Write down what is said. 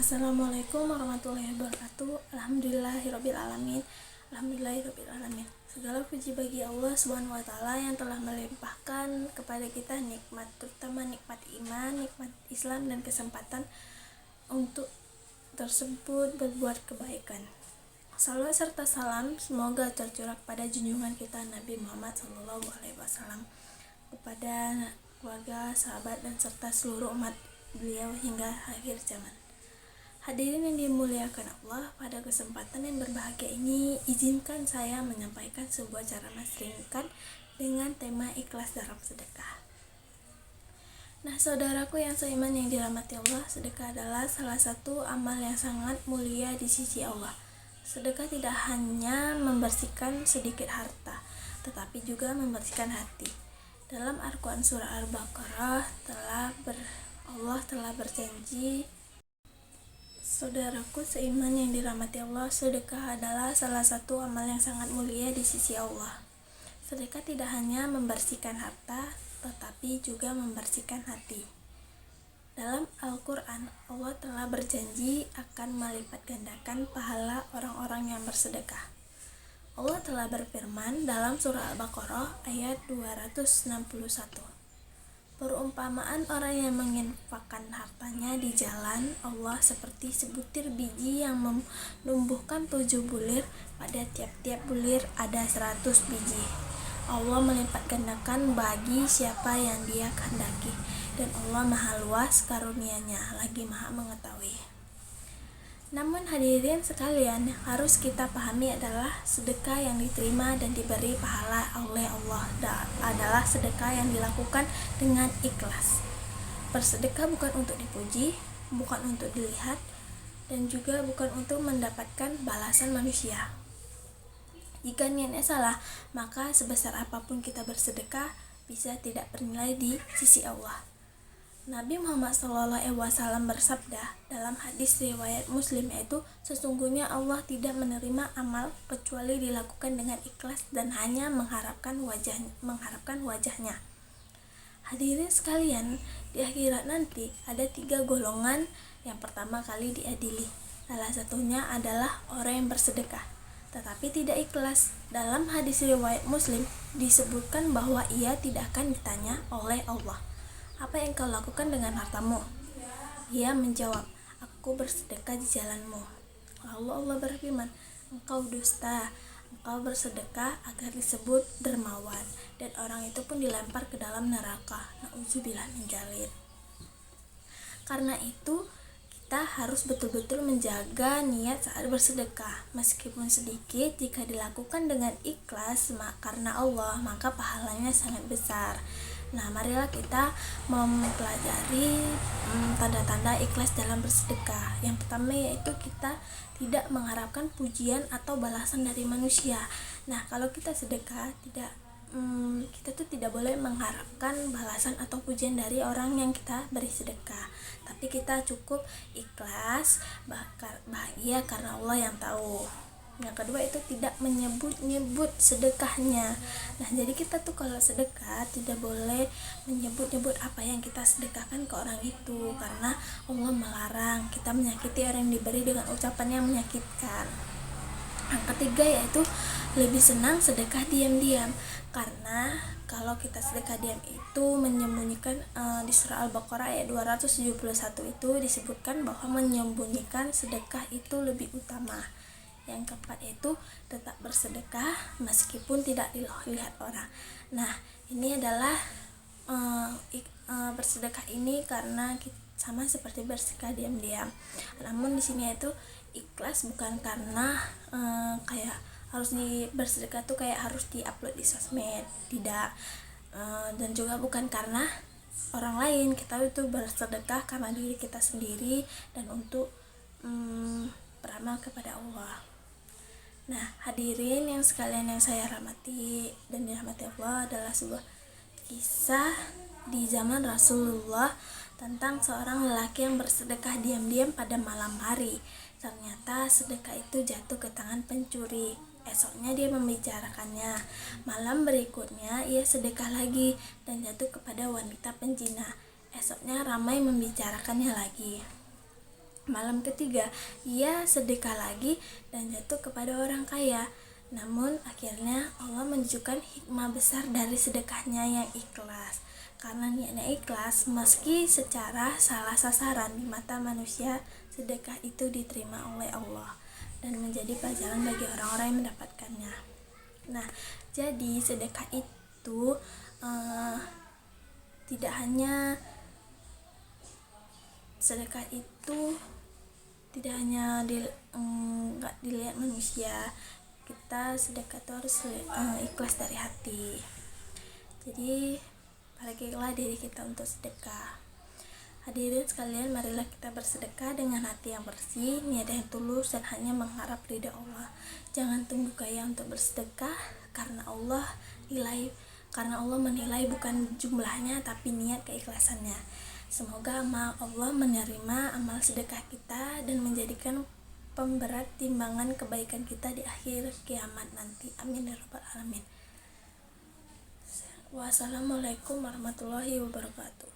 Assalamualaikum warahmatullahi wabarakatuh. Alhamdulillahirabbil alamin. Alhamdulillahirabbil alamin. Segala puji bagi Allah Subhanahu wa taala yang telah melimpahkan kepada kita nikmat, terutama nikmat iman, nikmat Islam dan kesempatan untuk tersebut berbuat kebaikan. Salawat serta salam semoga tercurah pada junjungan kita Nabi Muhammad SAW, kepada keluarga, sahabat dan serta seluruh umat beliau hingga akhir zaman. Hadirin yang dimuliakan Allah, pada kesempatan yang berbahagia ini izinkan saya menyampaikan sebuah cara singkat dengan tema ikhlas dalam sedekah. Nah, saudaraku yang seiman yang dirahmati Allah, sedekah adalah salah satu amal yang sangat mulia di sisi Allah. Sedekah tidak hanya membersihkan sedikit harta, tetapi juga membersihkan hati. Dalam Al-Quran surah Al-Baqarah Allah telah berjanji, saudaraku seiman yang dirahmati Allah, sedekah adalah salah satu amal yang sangat mulia di sisi Allah. Sedekah tidak hanya membersihkan harta, tetapi juga membersihkan hati. Dalam Al-Quran, Allah telah berjanji akan melipat gandakan pahala orang-orang yang bersedekah. Allah telah berfirman dalam surah Al-Baqarah ayat 261. Perumpamaan orang yang menginfakkan hartanya di jalan Allah seperti sebutir biji yang menumbuhkan 7 bulir, pada tiap-tiap bulir ada 100 biji. Allah melipat gandakan bagi siapa yang Dia kehendaki, dan Allah maha luas karunia-Nya, lagi maha mengetahui. Namun hadirin sekalian, yang harus kita pahami adalah sedekah yang diterima dan diberi pahala oleh Allah adalah sedekah yang dilakukan dengan ikhlas. Bersedekah bukan untuk dipuji, bukan untuk dilihat, dan juga bukan untuk mendapatkan balasan manusia. Jika niatnya salah, maka sebesar apapun kita bersedekah bisa tidak bernilai di sisi Allah. Nabi Muhammad SAW bersabda dalam hadis riwayat Muslim, yaitu sesungguhnya Allah tidak menerima amal kecuali dilakukan dengan ikhlas dan hanya mengharapkan wajahnya. Hadirin sekalian, di akhirat nanti ada 3 golongan yang pertama kali diadili. Salah satunya adalah orang yang bersedekah tetapi tidak ikhlas. Dalam hadis riwayat Muslim disebutkan bahwa ia tidak akan ditanya oleh Allah, "Apa yang kau lakukan dengan hartamu?" Ia menjawab, "Aku bersedekah di jalanmu." Lalu Allah berfirman, "Engkau dusta, engkau bersedekah agar disebut dermawan," dan orang itu pun dilempar ke dalam neraka. Na'udzubillah min dzalik. Karena itu kita harus betul-betul menjaga niat saat bersedekah. Meskipun sedikit, jika dilakukan dengan ikhlas karena Allah, maka pahalanya sangat besar. Nah, marilah kita mempelajari tanda-tanda ikhlas dalam bersedekah. Yang pertama yaitu kita tidak mengharapkan pujian atau balasan dari manusia. Nah, kalau kita sedekah kita tuh tidak boleh mengharapkan balasan atau pujian dari orang yang kita beri sedekah, tapi kita cukup ikhlas, bahagia karena Allah yang tahu. Yang kedua itu tidak menyebut-nyebut sedekahnya. Nah, jadi kita tuh kalau sedekah tidak boleh menyebut-nyebut apa yang kita sedekahkan ke orang itu, karena Allah melarang kita menyakiti orang yang diberi dengan ucapan yang menyakitkan. Yang ketiga yaitu lebih senang sedekah diam-diam, karena kalau kita sedekah diam itu menyembunyikan, di surah Al-Baqarah ayat 271 itu disebutkan bahwa menyembunyikan sedekah itu lebih utama. Yang keempat itu tetap bersedekah meskipun tidak dilihat orang. Nah, ini adalah bersedekah ini karena sama seperti bersedekah diam-diam. Namun di sini itu ikhlas bukan karena kayak harus bersedekah tuh kayak harus diupload di sosmed, tidak. Dan juga bukan karena orang lain. Kita itu bersedekah karena diri kita sendiri dan untuk beramal kepada Allah. Nah, hadirin yang sekalian yang saya rahmati dan dirahmati Allah, adalah sebuah kisah di zaman Rasulullah tentang seorang lelaki yang bersedekah diam-diam pada malam hari. Ternyata sedekah itu jatuh ke tangan pencuri. Esoknya dia membicarakannya. Malam berikutnya ia sedekah lagi dan jatuh kepada wanita penjina. Esoknya ramai membicarakannya lagi. Malam ketiga, ia sedekah lagi dan jatuh kepada orang kaya. Namun akhirnya Allah menunjukkan hikmah besar dari sedekahnya yang ikhlas. Karena niatnya ikhlas, meski secara salah sasaran di mata manusia, sedekah itu diterima oleh Allah dan menjadi pelajaran bagi orang-orang yang mendapatkannya. Nah, jadi sedekah itu tidak hanya nggak dilihat manusia. Kita sedekah itu harus ikhlas dari hati. Jadi bahagialah diri kita untuk sedekah. Hadirin sekalian, marilah kita bersedekah dengan hati yang bersih, niat yang tulus, dan hanya mengharap ridha Allah. Jangan tunggu gaya untuk bersedekah, karena Allah menilai bukan jumlahnya tapi niat keikhlasannya. Semoga Allah menerima amal sedekah kita dan menjadikan pemberat timbangan kebaikan kita di akhir kiamat nanti. Amin ya rabbal alamin. Wassalamualaikum warahmatullahi wabarakatuh.